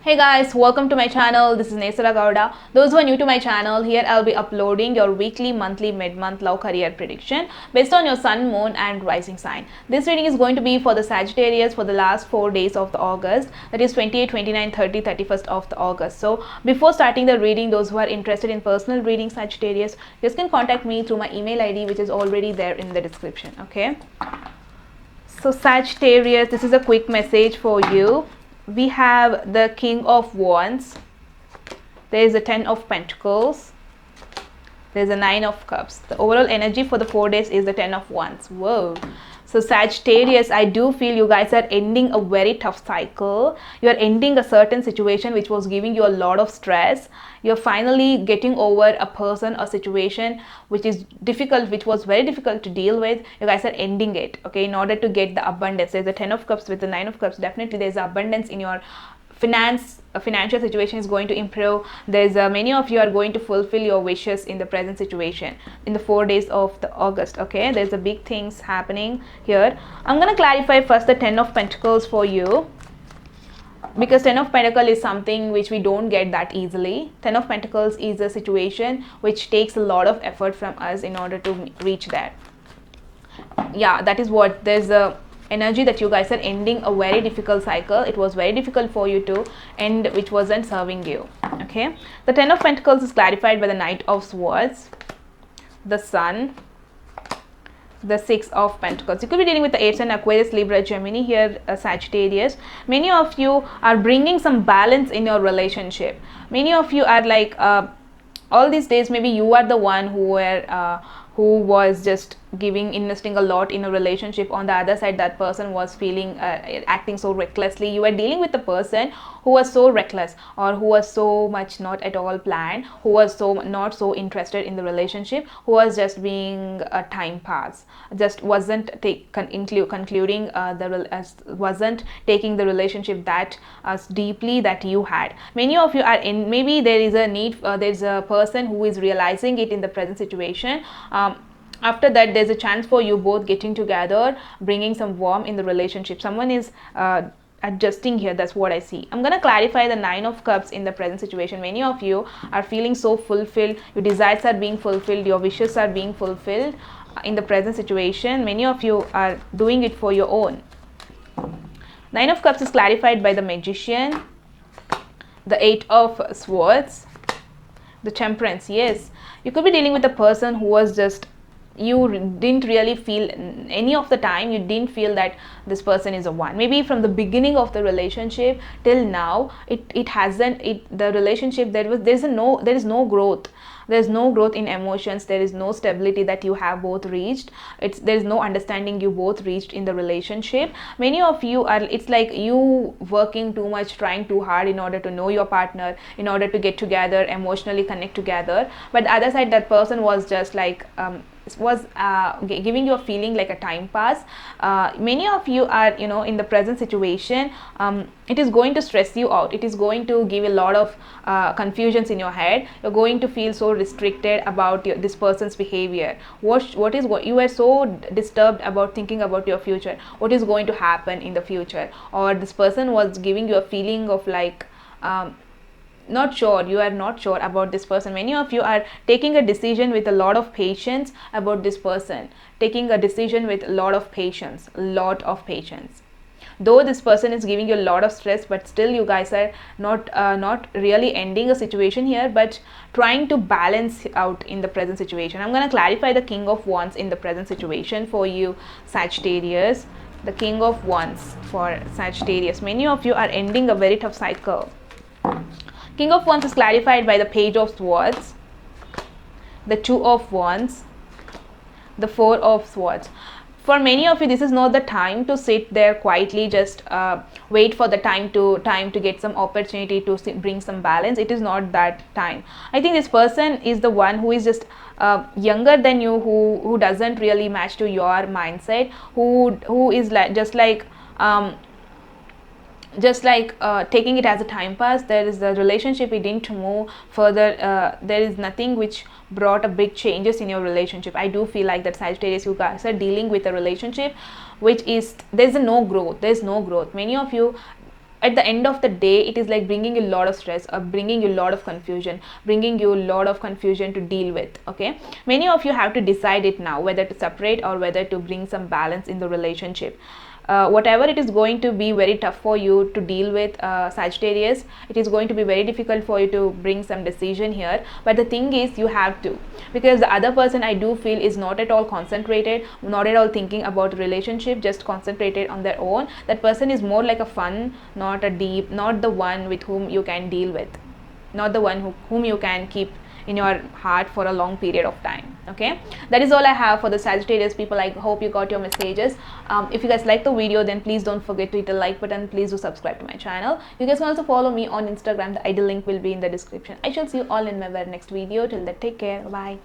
Hey guys, welcome to my channel. This is Nesara Gowda. Those who are new to my channel, here I'll be uploading your weekly, monthly, mid-month love career prediction based on your sun, moon and rising sign. This reading is going to be for the Sagittarius for the last 4 days of the August, that is 28, 29, 30, 31st of the August. So before starting the reading, those who are interested in personal reading Sagittarius, you can contact me through my email ID which is already there in the description. Okay. So Sagittarius, this is a quick message for you. We have the King of Wands, there is a 10 of Pentacles, there is a 9 of Cups. The overall energy for the 4 days is the 10 of Wands. Whoa. So Sagittarius, I do feel you guys are ending a very tough cycle. You are ending a certain situation which was giving you a lot of stress. You're finally getting over a person or situation which is difficult, which was very difficult to deal with. You guys are ending it, okay, in order to get the abundance. There's a 10 of Cups with the 9 of Cups. Definitely there's abundance in your financial situation is going to improve. There's many of you are going to fulfill your wishes in the present situation in the 4 days of the August. Okay, there's a big things happening here. I'm going to clarify first the 10 of Pentacles for you, because 10 of Pentacles is something which we don't get that easily. 10 of Pentacles is a situation which takes a lot of effort from us in order to reach that. Yeah, that is what there's a energy that you guys are ending a very difficult cycle. It was very difficult for you to end, which wasn't serving you. Okay, the 10 of Pentacles is clarified by the Knight of Swords, the Sun, the 6 of Pentacles. You could be dealing with the 8th and Aquarius, Libra, Gemini here, Sagittarius. Many of you are bringing some balance in your relationship. Many of you are like all these days maybe you are the one who was just investing a lot in a relationship. On the other side, that person was feeling acting so recklessly. You are dealing with a person who was so reckless, or who was so much not at all planned, who was so not so interested in the relationship, who was just being a time pass, just wasn't concluding wasn't taking the relationship that as deeply that you had. Many of you are in, maybe there is a need, there's a person who is realizing it in the present situation. After that, there's a chance for you both getting together, bringing some warmth in the relationship. Someone is adjusting here. That's what I see. I'm going to clarify the 9 of Cups in the present situation. Many of you are feeling so fulfilled. Your desires are being fulfilled. Your wishes are being fulfilled in the present situation. Many of you are doing it for your own. 9 of Cups is clarified by the Magician, the 8 of Swords, the Temperance. Yes, you could be dealing with a person who was just, you didn't really feel any of the time, you didn't feel that this person is a one. Maybe from the beginning of the relationship till now, the relationship, there is no growth. There's no growth in emotions. There is no stability that you have both reached. There is no understanding you both reached in the relationship. Many of you are, it's like you working too much, trying too hard in order to know your partner, in order to get together, emotionally connect together. But the other side, that person was just like giving you a feeling like a time pass. Many of you are, in the present situation, it is going to stress you out. It is going to give a lot of confusions in your head. You're going to feel so restricted about this person's behavior. What you are so disturbed about thinking about your future. What is going to happen in the future? Or this person was giving you a feeling of like not sure. You are not sure about this person. Many of you are taking a decision with a lot of patience about this person, taking a decision with a lot of patience, though this person is giving you a lot of stress, but still you guys are not really ending a situation here, but trying to balance out in the present situation. I'm going to clarify the King of Wands in the present situation for you, Sagittarius. The King of Wands for Sagittarius. Many of you are ending a very tough cycle. King of Wands is clarified by the Page of Swords, the 2 of Wands, the 4 of Swords. For many of you, this is not the time to sit there quietly, just wait for the time to get some opportunity to bring some balance. It is not that time. I think this person is the one who is just younger than you, who doesn't really match to your mindset, who is just like taking it as a time pass. There is the relationship, it didn't move further. There is nothing which brought a big changes in your relationship. I do feel like that Sagittarius, you guys are dealing with a relationship which is, there's no growth. Many of you at the end of the day, it is like bringing you a lot of stress, or bringing you a lot of confusion, bringing you a lot of confusion to deal with. Okay, many of you have to decide it now, whether to separate or whether to bring some balance in the relationship. Whatever, it is going to be very tough for you to deal with, Sagittarius. It is going to be very difficult for you to bring some decision here, but the thing is, you have to, because the other person, I do feel, is not at all concentrated, not at all thinking about the relationship, just concentrated on their own. That person is more like a fun, not a deep, not the one with whom you can deal with, not the one whom you can keep in your heart for a long period of time. Okay, that is all I have for the Sagittarius people. I hope you got your messages. If you guys like the video, then please don't forget to hit the like button. Please do subscribe to my channel. You guys can also follow me on Instagram. The ID link will be in the description. I shall see you all in my very next video. Till then, take care. Bye.